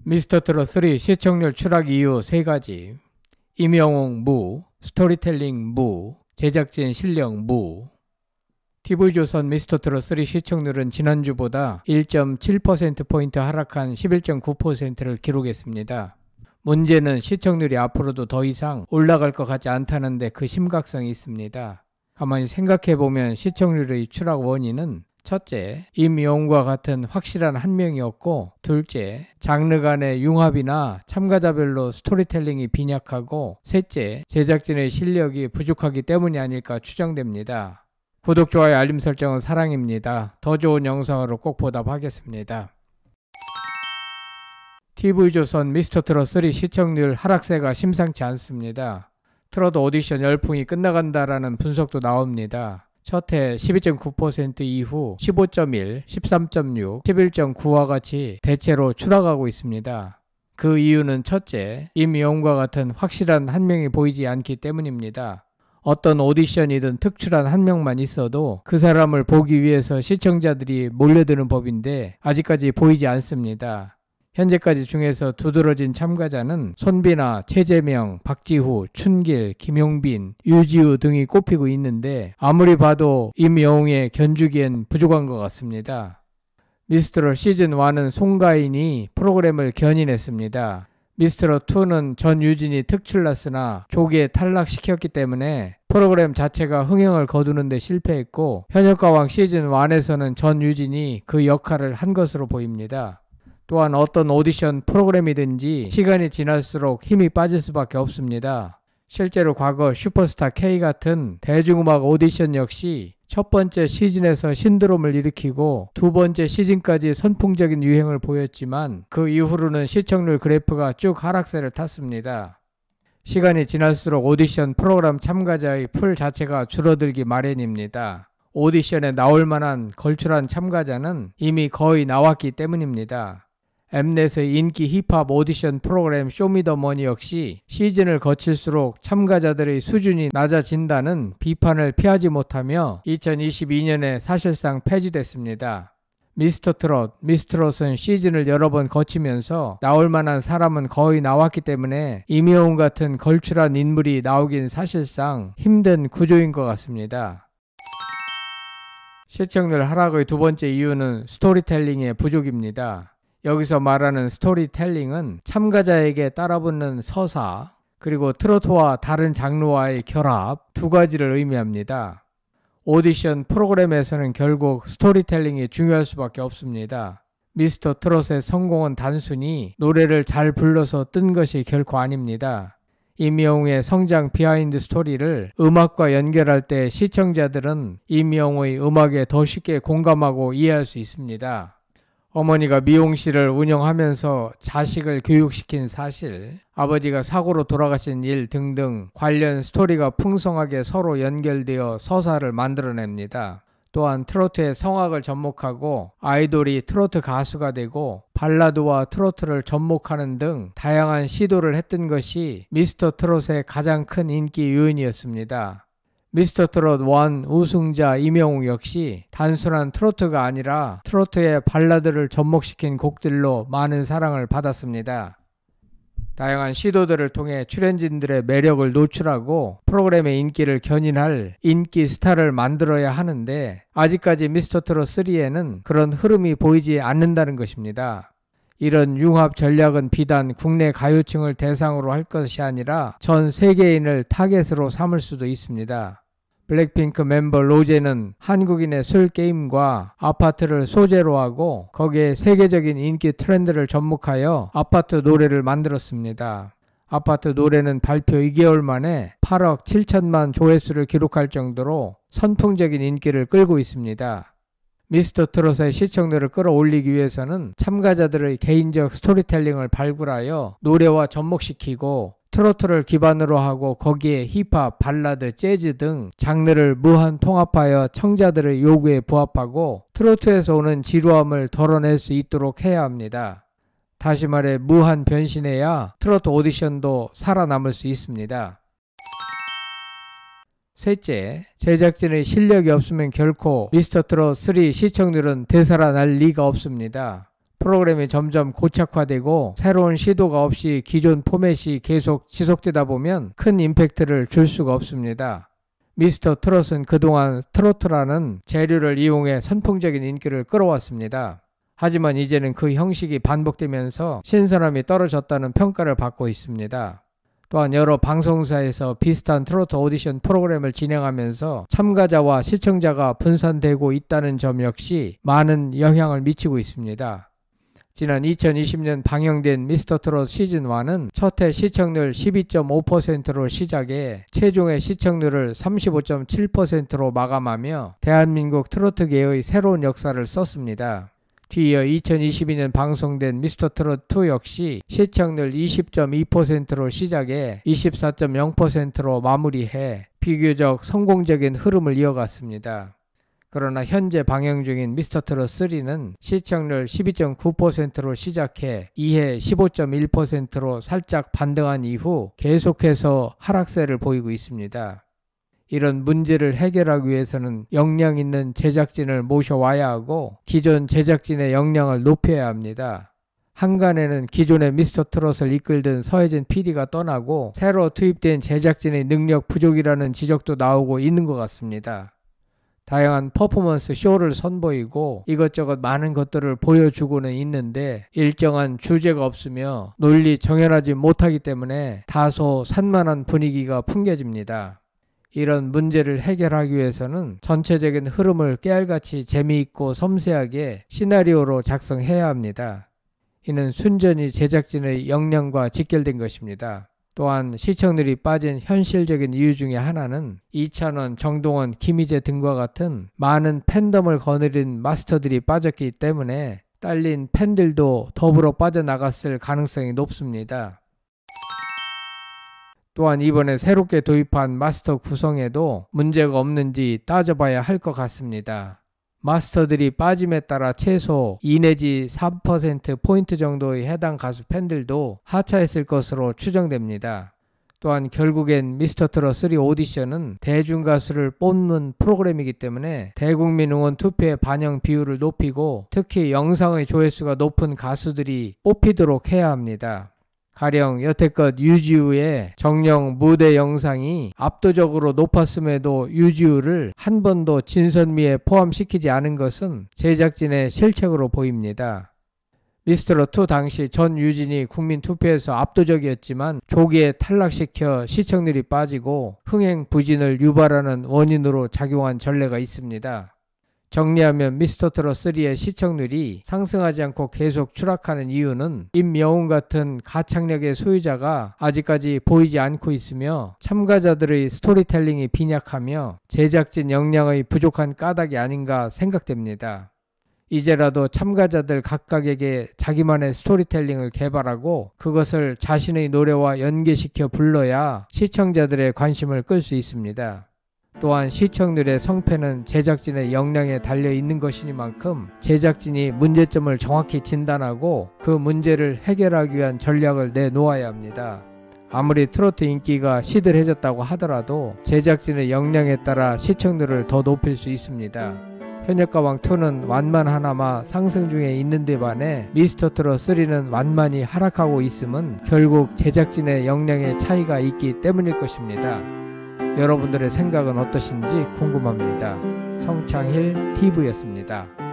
미스터트롯 3 시청률 추락 이유 3가지. 임영웅 무, 스토리텔링 무, 제작진 실력 무. TV조선 미스터트롯 3 시청률은 지난주보다 1.7%포인트 하락한 11.9%를 기록했습니다. 문제는 시청률이 앞으로도 더 이상 올라갈 것 같지 않다는데 그 심각성이 있습니다. 가만히 생각해보면 시청률의 추락 원인은 첫째, 임영웅과 같은 확실한 한 명이었고, 둘째, 장르 간의 융합이나 참가자별로 스토리텔링이 빈약하고, 셋째, 제작진의 실력이 부족하기 때문이 아닐까 추정됩니다. 구독, 좋아요, 알림 설정은 사랑입니다. 더 좋은 영상으로 꼭 보답하겠습니다. TV조선 미스터트롯 3 시청률 하락세가 심상치 않습니다. 트롯 오디션 열풍이 끝나간다라는 분석도 나옵니다. 첫해 12.9% 이후 15.1, 13.6, 11.9와 같이 대체로 추락하고 있습니다. 그 이유는 첫째, 임영웅과 같은 확실한 한 명이 보이지 않기 때문입니다. 어떤 오디션이든 특출한 한 명만 있어도 그 사람을 보기 위해서 시청자들이 몰려드는 법인데 아직까지 보이지 않습니다. 현재까지 중에서 두드러진 참가자는 손비나 최재명, 박지후, 춘길, 김용빈, 유지우 등이 꼽히고 있는데 아무리 봐도 임영웅에 견주기엔 부족한 것 같습니다. 미스트롯 시즌1은 송가인이 프로그램을 견인했습니다. 미스트롯2는 전유진이 특출났으나 조기에 탈락시켰기 때문에 프로그램 자체가 흥행을 거두는 데 실패했고, 현역가왕 시즌1에서는 전유진이 그 역할을 한 것으로 보입니다. 또한 어떤 오디션 프로그램이든지 시간이 지날수록 힘이 빠질 수밖에 없습니다. 실제로 과거 슈퍼스타 K 같은 대중음악 오디션 역시 첫 번째 시즌에서 신드롬을 일으키고 두 번째 시즌까지 선풍적인 유행을 보였지만 그 이후로는 시청률 그래프가 쭉 하락세를 탔습니다. 시간이 지날수록 오디션 프로그램 참가자의 풀 자체가 줄어들기 마련입니다. 오디션에 나올 만한 걸출한 참가자는 이미 거의 나왔기 때문입니다. 엠넷의 인기 힙합 오디션 프로그램 쇼미더머니 역시 시즌을 거칠수록 참가자들의 수준이 낮아진다는 비판을 피하지 못하며 2022년에 사실상 폐지됐습니다. 미스터트롯, 미스트롯은 시즌을 여러 번 거치면서 나올 만한 사람은 거의 나왔기 때문에 임영웅 같은 걸출한 인물이 나오긴 사실상 힘든 구조인 것 같습니다. 시청률 하락의 두 번째 이유는 스토리텔링의 부족입니다. 여기서 말하는 스토리텔링은 참가자에게 따라붙는 서사, 그리고 트로트와 다른 장르와의 결합 두 가지를 의미합니다. 오디션 프로그램에서는 결국 스토리텔링이 중요할 수밖에 없습니다. 미스터 트롯의 성공은 단순히 노래를 잘 불러서 뜬 것이 결코 아닙니다. 임영웅의 성장 비하인드 스토리를 음악과 연결할 때 시청자들은 임영웅의 음악에 더 쉽게 공감하고 이해할 수 있습니다. 어머니가 미용실을 운영하면서 자식을 교육시킨 사실, 아버지가 사고로 돌아가신 일 등등 관련 스토리가 풍성하게 서로 연결되어 서사를 만들어냅니다. 또한 트로트의 성악을 접목하고 아이돌이 트로트 가수가 되고 발라드와 트로트를 접목하는 등 다양한 시도를 했던 것이 미스터 트롯의 가장 큰 인기 요인이었습니다. 미스터트롯 1 우승자 임영웅 역시 단순한 트로트가 아니라 트로트의 발라드를 접목시킨 곡들로 많은 사랑을 받았습니다. 다양한 시도들을 통해 출연진들의 매력을 노출하고 프로그램의 인기를 견인할 인기 스타를 만들어야 하는데 아직까지 미스터트롯 3에는 그런 흐름이 보이지 않는다는 것입니다. 이런 융합 전략은 비단 국내 가요층을 대상으로 할 것이 아니라 전 세계인을 타겟으로 삼을 수도 있습니다. 블랙핑크 멤버 로제는 한국인의 술 게임과 아파트를 소재로 하고 거기에 세계적인 인기 트렌드를 접목하여 아파트 노래를 만들었습니다. 아파트 노래는 발표 2개월 만에 8억 7천만 조회수를 기록할 정도로 선풍적인 인기를 끌고 있습니다. 미스터 트롯의 시청률을 끌어올리기 위해서는 참가자들의 개인적 스토리텔링을 발굴하여 노래와 접목시키고 트로트를 기반으로 하고 거기에 힙합, 발라드, 재즈 등 장르를 무한 통합하여 청자들의 요구에 부합하고 트로트에서 오는 지루함을 덜어낼 수 있도록 해야 합니다. 다시 말해 무한 변신해야 트로트 오디션도 살아남을 수 있습니다. 셋째, 제작진의 실력이 없으면 결코 미스터트롯 3 시청률은 되살아날 리가 없습니다. 프로그램이 점점 고착화되고 새로운 시도가 없이 기존 포맷이 계속 지속되다 보면 큰 임팩트를 줄 수가 없습니다. 미스터 트롯은 그동안 트로트라는 재료를 이용해 선풍적인 인기를 끌어왔습니다. 하지만 이제는 그 형식이 반복되면서 신선함이 떨어졌다는 평가를 받고 있습니다. 또한 여러 방송사에서 비슷한 트로트 오디션 프로그램을 진행하면서 참가자와 시청자가 분산되고 있다는 점 역시 많은 영향을 미치고 있습니다. 지난 2020년 방영된 미스터 트롯 시즌1은 첫회 시청률 12.5%로 시작해 최종의 시청률을 35.7%로 마감하며 대한민국 트로트계의 새로운 역사를 썼습니다. 뒤이어 2022년 방송된 미스터 트롯 2 역시 시청률 20.2%로 시작해 24.0%로 마무리해 비교적 성공적인 흐름을 이어갔습니다. 그러나 현재 방영 중인 미스터 트롯 3는 시청률 12.9%로 시작해 2회 15.1%로 살짝 반등한 이후 계속해서 하락세를 보이고 있습니다. 이런 문제를 해결하기 위해서는 역량 있는 제작진을 모셔와야 하고 기존 제작진의 역량을 높여야 합니다. 한간에는 기존의 미스터 트롯을 이끌던 서혜진 PD가 떠나고 새로 투입된 제작진의 능력 부족이라는 지적도 나오고 있는 것 같습니다. 다양한 퍼포먼스 쇼를 선보이고 이것저것 많은 것들을 보여주고는 있는데 일정한 주제가 없으며 논리 정연하지 못하기 때문에 다소 산만한 분위기가 풍겨집니다. 이런 문제를 해결하기 위해서는 전체적인 흐름을 깨알같이 재미있고 섬세하게 시나리오로 작성해야 합니다. 이는 순전히 제작진의 역량과 직결된 것입니다. 또한 시청률이 빠진 현실적인 이유 중에 하나는 이찬원, 정동원, 김희재 등과 같은 많은 팬덤을 거느린 마스터들이 빠졌기 때문에 딸린 팬들도 더불어 빠져나갔을 가능성이 높습니다. 또한 이번에 새롭게 도입한 마스터 구성에도 문제가 없는지 따져봐야 할 것 같습니다. 마스터들이 빠짐에 따라 최소 2 내지 3%포인트 정도의 해당 가수 팬들도 하차했을 것으로 추정됩니다. 또한 결국엔 미스터 트롯 3 오디션은 대중가수를 뽑는 프로그램이기 때문에 대국민 응원 투표의 반영 비율을 높이고 특히 영상의 조회수가 높은 가수들이 뽑히도록 해야 합니다. 가령 여태껏 유지우의 정령 무대 영상이 압도적으로 높았음에도 유지우를 한 번도 진선미에 포함시키지 않은 것은 제작진의 실책으로 보입니다. 미스터 트롯 2 당시 전유진이 국민투표에서 압도적이었지만 조기에 탈락시켜 시청률이 빠지고 흥행 부진을 유발하는 원인으로 작용한 전례가 있습니다. 정리하면 미스터 트롯 3의 시청률이 상승하지 않고 계속 추락하는 이유는 임영웅 같은 가창력의 소유자가 아직까지 보이지 않고 있으며 참가자들의 스토리텔링이 빈약하며 제작진 역량의 부족한 까닭이 아닌가 생각됩니다. 이제라도 참가자들 각각에게 자기만의 스토리텔링을 개발하고 그것을 자신의 노래와 연계시켜 불러야 시청자들의 관심을 끌 수 있습니다. 또한 시청률의 성패는 제작진의 역량에 달려 있는 것이니만큼 제작진이 문제점을 정확히 진단하고 그 문제를 해결하기 위한 전략을 내놓아야 합니다. 아무리 트로트 인기가 시들해졌다고 하더라도 제작진의 역량에 따라 시청률을 더 높일 수 있습니다. 현역가왕2는 완만하나마 상승 중에 있는데 반해 미스터 트롯 3는 완만히 하락하고 있음은 결국 제작진의 역량의 차이가 있기 때문일 것입니다. 여러분들의 생각은 어떠신지 궁금합니다. 성창힐 TV였습니다.